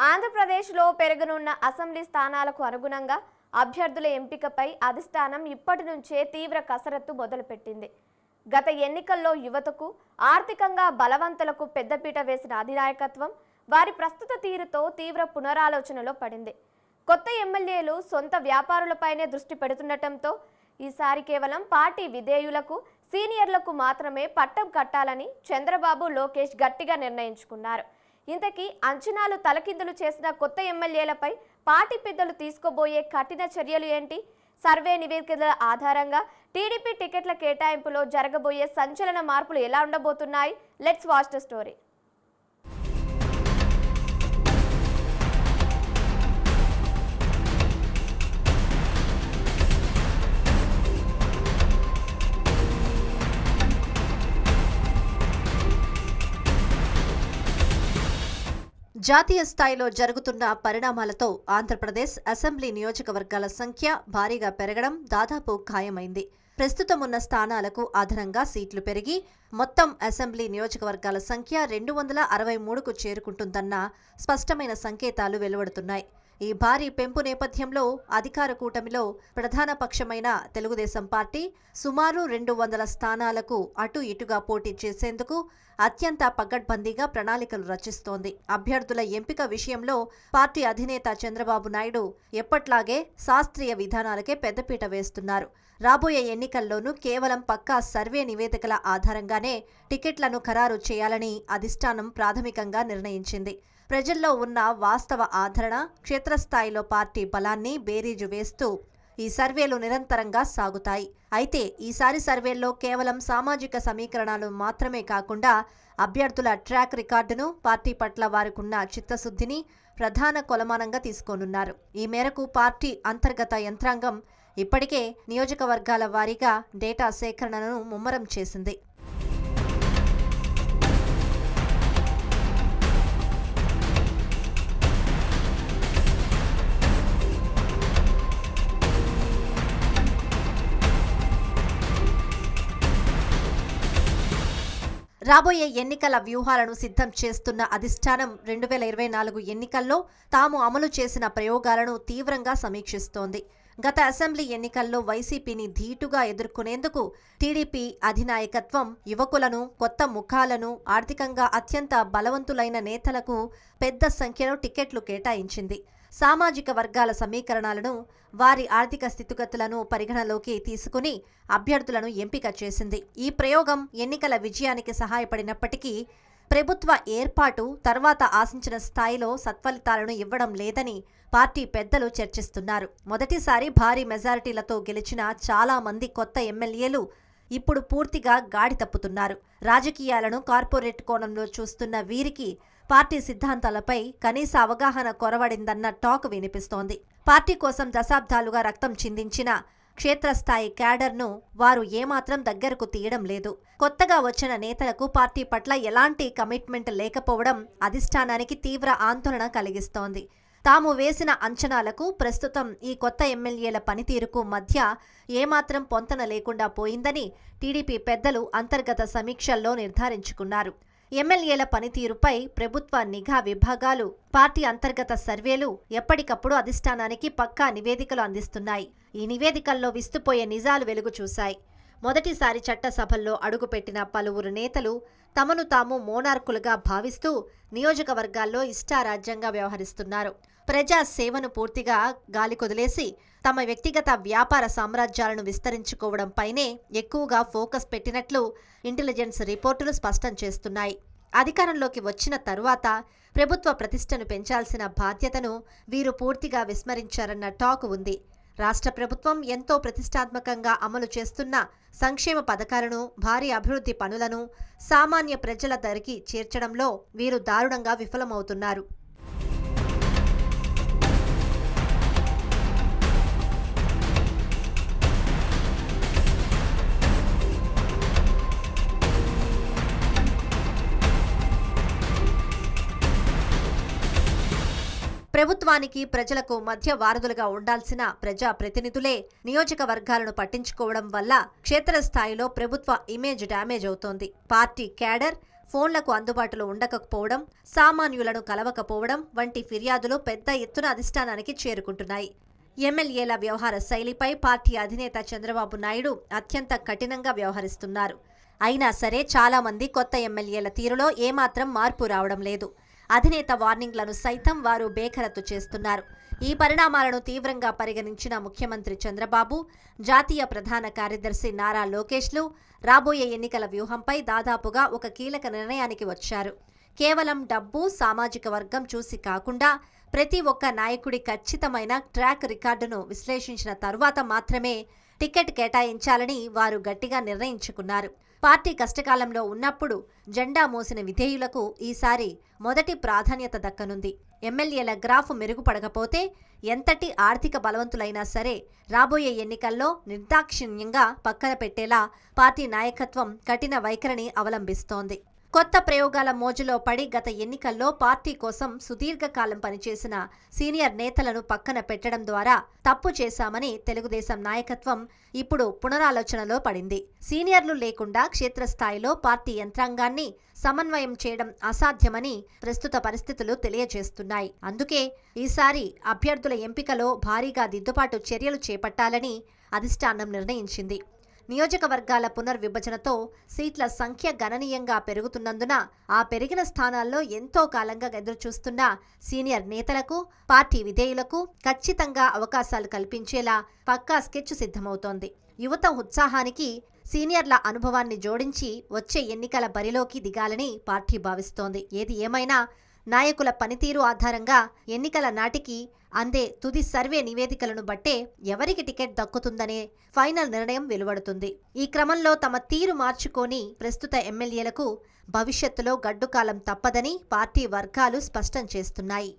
ఆంధ్రప్రదేశ్లో పెరగనున్న అసెంబ్లీ స్థానాలకు అనుగుణంగా అభ్యర్థుల ఎంపికపై అధిష్టానం ఇప్పటి నుంచే తీవ్ర కసరత్తు మొదలుపెట్టింది. గత ఎన్నికల్లో యువతకు, ఆర్థికంగా బలవంతులకు పెద్దపీట వేసిన అధినాయకత్వం వారి ప్రస్తుత తీరుతో తీవ్ర పునరాలోచనలో పడింది. కొత్త ఎమ్మెల్యేలు సొంత వ్యాపారులపైనే దృష్టి పెడుతుండటంతో ఈసారి కేవలం పార్టీ విధేయులకు, సీనియర్లకు మాత్రమే పట్టం కట్టాలని చంద్రబాబు, లోకేష్ గట్టిగా నిర్ణయించుకున్నారు. ఇంతకీ అంచనాలు తలకిందులు చేసిన కొత్త ఎమ్మెల్యేలపై పార్టీ పెద్దలు తీసుకోబోయే కఠిన చర్యలు ఏంటి? సర్వే నివేదికల ఆధారంగా టీడీపీ టికెట్ల కేటాయింపులో జరగబోయే సంచలన మార్పులు ఎలా ఉండబోతున్నాయి? Let's watch the story. జాతీయ స్థాయిలో జరుగుతున్న పరిణామాలతో ఆంధ్రప్రదేశ్ అసెంబ్లీ నియోజకవర్గాల సంఖ్య భారీగా పెరగడం దాదాపు ఖాయమైంది. ప్రస్తుతం ఉన్న స్థానాలకు అదనంగా సీట్లు పెరిగి మొత్తం అసెంబ్లీ నియోజకవర్గాల సంఖ్య 263కు చేరుకుంటుందన్న స్పష్టమైన సంకేతాలు వెలువడుతున్నాయి. ఈ భారీ పెంపు నేపథ్యంలో అధికార కూటమిలో ప్రధాన పక్షమైన తెలుగుదేశం పార్టీ సుమారు 200 స్థానాలకు అటు ఇటుగా పోటీ చేసేందుకు అత్యంత పకడ్బందీగా ప్రణాళికలు రచిస్తోంది. అభ్యర్థుల ఎంపిక విషయంలో పార్టీ అధినేత చంద్రబాబు నాయుడు ఎప్పట్లాగే శాస్త్రీయ విధానాలకే పెద్దపీట వేస్తున్నారు. రాబోయే ఎన్నికల్లోనూ కేవలం పక్కా సర్వే నివేదికల ఆధారంగానే టికెట్లను ఖరారు చేయాలని అధిష్టానం ప్రాథమికంగా నిర్ణయించింది. ప్రజల్లో ఉన్న వాస్తవ ఆదరణ, క్షేత్రస్థాయిలో పార్టీ బలాన్ని బేరీజు వేస్తూ ఈ సర్వేలు నిరంతరంగా సాగుతాయి. అయితే ఈసారి సర్వేల్లో కేవలం సామాజిక సమీకరణాలు మాత్రమే కాకుండా అభ్యర్థుల ట్రాక్ రికార్డును, పార్టీ పట్ల వారికున్న చిత్తశుద్ధిని ప్రధాన కొలమానంగా తీసుకోనున్నారు. ఈ మేరకు పార్టీ అంతర్గత యంత్రాంగం ఇప్పటికే నియోజకవర్గాల వారీగా డేటా సేకరణను ముమ్మరం చేసింది. రాబోయే ఎన్నికల వ్యూహాలను సిద్ధం చేస్తున్న అధిష్టానం 2024 ఎన్నికల్లో తాము అమలు చేసిన ప్రయోగాలను తీవ్రంగా సమీక్షిస్తోంది. గత అసెంబ్లీ ఎన్నికల్లో వైసీపీని ధీటుగా ఎదుర్కొనేందుకు టీడీపీ అధినాయకత్వం యువకులను, కొత్త ముఖాలను, ఆర్థికంగా అత్యంత బలవంతులైన నేతలకు పెద్ద సంఖ్యలో టికెట్లు కేటాయించింది. సామాజిక వర్గాల సమీకరణాలను, వారి ఆర్థిక స్థితిగతులను పరిగణలోకి తీసుకుని అభ్యర్థులను ఎంపిక చేసింది. ఈ ప్రయోగం ఎన్నికల విజయానికి సహాయపడినప్పటికీ ప్రభుత్వ ఏర్పాటు తర్వాత ఆశించిన స్థాయిలో సత్ఫలితాలను ఇవ్వడం లేదని పార్టీ పెద్దలు చర్చిస్తున్నారు. మొదటిసారి భారీ మెజారిటీలతో గెలిచిన చాలా మంది కొత్త ఎమ్మెల్యేలు ఇప్పుడు పూర్తిగా గాడి తప్పుతున్నారు. రాజకీయాలను కార్పొరేట్ కోణంలో చూస్తున్న వీరికి పార్టీ సిద్ధాంతాలపై కనీస అవగాహన కొరవడిందన్న టాక్ వినిపిస్తోంది. పార్టీ కోసం దశాబ్దాలుగా రక్తం చిందించిన క్షేత్రస్థాయి క్యాడర్ను వారు ఏమాత్రం దగ్గరకు తీయడం లేదు. కొత్తగా వచ్చిన నేతలకు పార్టీ పట్ల ఎలాంటి కమిట్మెంట్ లేకపోవడం అధిష్టానానికి తీవ్ర ఆందోళన కలిగిస్తోంది. తాము వేసిన అంచనాలకు, ప్రస్తుతం ఈ కొత్త ఎమ్మెల్యేల పనితీరుకు మధ్య ఏమాత్రం పొంతన లేకుండా పోయిందని టీడీపీ పెద్దలు అంతర్గత సమీక్షల్లో నిర్ధారించుకున్నారు. ఎమ్మెల్యేల పనితీరుపై ప్రభుత్వ నిఘా విభాగాలు, పార్టీ అంతర్గత సర్వేలు ఎప్పటికప్పుడు అధిష్టానానికి పక్కా నివేదికలు అందిస్తున్నాయి. ఈ నివేదికల్లో విస్తుపోయే నిజాలు వెలుగు చూశాయి. మొదటిసారి చట్టసభల్లో అడుగుపెట్టిన పలువురు నేతలు తమను తాము మోనార్కులుగా భావిస్తూ నియోజకవర్గాల్లో ఇష్టారాజ్యంగా వ్యవహరిస్తున్నారు. ప్రజా సేవను పూర్తిగా గాలికొదిలేసి తమ వ్యక్తిగత వ్యాపార సామ్రాజ్యాలను విస్తరించుకోవడంపైనే ఎక్కువగా ఫోకస్ పెట్టినట్లు ఇంటెలిజెన్స్ రిపోర్టులు స్పష్టం చేస్తున్నాయి. అధికారంలోకి వచ్చిన తరువాత ప్రభుత్వ ప్రతిష్టను పెంచాల్సిన బాధ్యతను వీరు పూర్తిగా విస్మరించారన్న టాక్ ఉంది. రాష్ట్ర ప్రభుత్వం ఎంతో ప్రతిష్టాత్మకంగా అమలు చేస్తున్న సంక్షేమ పథకాలను, భారీ అభివృద్ధి పనులను సామాన్య ప్రజల దరికి చేర్చడంలో వీరు దారుణంగా విఫలమవుతున్నారు. ప్రభుత్వానికి, ప్రజలకు మధ్య వారధులుగా ఉండాల్సిన ప్రజా ప్రతినిధులే నియోజకవర్గాలను పట్టించుకోవడం వల్ల క్షేత్రస్థాయిలో ప్రభుత్వ ఇమేజ్ డ్యామేజ్ అవుతోంది. పార్టీ క్యాడర్, ఫోన్లకు అందుబాటులో ఉండకపోవడం, సామాన్యులను కలవకపోవడం వంటి ఫిర్యాదులు పెద్ద ఎత్తున అధిష్టానానికి చేరుకుంటున్నాయి. ఎమ్మెల్యేల వ్యవహార శైలిపై పార్టీ అధినేత చంద్రబాబు నాయుడు అత్యంత కఠినంగా వ్యవహరిస్తున్నారు. అయినా సరే చాలా మంది కొత్త ఎమ్మెల్యేల తీరులో ఏమాత్రం మార్పు రావడం లేదు. అధినేత వార్నింగ్లను సైతం వారు బేఖరతు చేస్తున్నారు. ఈ పరిణామాలను తీవ్రంగా పరిగణించిన ముఖ్యమంత్రి చంద్రబాబు, జాతీయ ప్రధాన కార్యదర్శి నారా లోకేష్లు రాబోయే ఎన్నికల వ్యూహంపై దాదాపుగా ఒక కీలక నిర్ణయానికి వచ్చారు. కేవలం డబ్బు, సామాజిక వర్గం చూసి కాకుండా ప్రతి ఒక్క నాయకుడి ఖచ్చితమైన ట్రాక్ రికార్డును విశ్లేషించిన తరువాత మాత్రమే టికెట్ కేటాయించాలని వారు గట్టిగా నిర్ణయించుకున్నారు. పార్టీ కష్టకాలంలో ఉన్నప్పుడు జెండా మోసిన విధేయులకు ఈసారి మొదటి ప్రాధాన్యత దక్కనుంది. ఎమ్మెల్యేల గ్రాఫ్ మెరుగుపడకపోతే ఎంతటి ఆర్థిక బలవంతులైనా సరే రాబోయే ఎన్నికల్లో నిర్దాక్షిణ్యంగా పక్కన పెట్టేలా పార్టీ నాయకత్వం కఠిన వైఖరిని అవలంబిస్తోంది. కొత్త ప్రయోగాల మోజులో పడి గత ఎన్నికల్లో పార్టీ కోసం సుదీర్ఘకాలం పనిచేసిన సీనియర్ నేతలను పక్కన పెట్టడం ద్వారా తప్పు చేశామని తెలుగుదేశం నాయకత్వం ఇప్పుడు పునరాలోచనలో పడింది. సీనియర్లు లేకుండా క్షేత్రస్థాయిలో పార్టీ యంత్రాంగాన్ని సమన్వయం చేయడం అసాధ్యమని ప్రస్తుత పరిస్థితులు తెలియజేస్తున్నాయి. అందుకే ఈసారి అభ్యర్థుల ఎంపికలో భారీగా దిద్దుబాటు చర్యలు చేపట్టాలని అధిష్టానం నిర్ణయించింది. నియోజకవర్గాల పునర్విభజనతో సీట్ల సంఖ్య గణనీయంగా పెరుగుతున్నందున ఆ పెరిగిన స్థానాల్లో ఎంతో కాలంగా ఎదురుచూస్తున్న సీనియర్ నేతలకు, పార్టీ విధేయులకు ఖచ్చితంగా అవకాశాలు కల్పించేలా పక్కా స్కెచ్ సిద్ధమవుతోంది. యువత ఉత్సాహానికి సీనియర్ల అనుభవాన్ని జోడించి వచ్చే ఎన్నికల బరిలోకి దిగాలని పార్టీ భావిస్తోంది. ఏది ఏమైనా నాయకుల పనితీరు ఆధారంగా ఎన్నికల నాటికి అందే తుది సర్వే నివేదికలను బట్టే ఎవరికి టికెట్ దక్కుతుందనే ఫైనల్ నిర్ణయం వెలువడుతుంది. ఈ క్రమంలో తమ తీరు మార్చుకొని ప్రస్తుత ఎమ్మెల్యేలకు భవిష్యత్తులో గడ్డుకాలం తప్పదని పార్టీ వర్గాలు స్పష్టం చేస్తున్నాయి.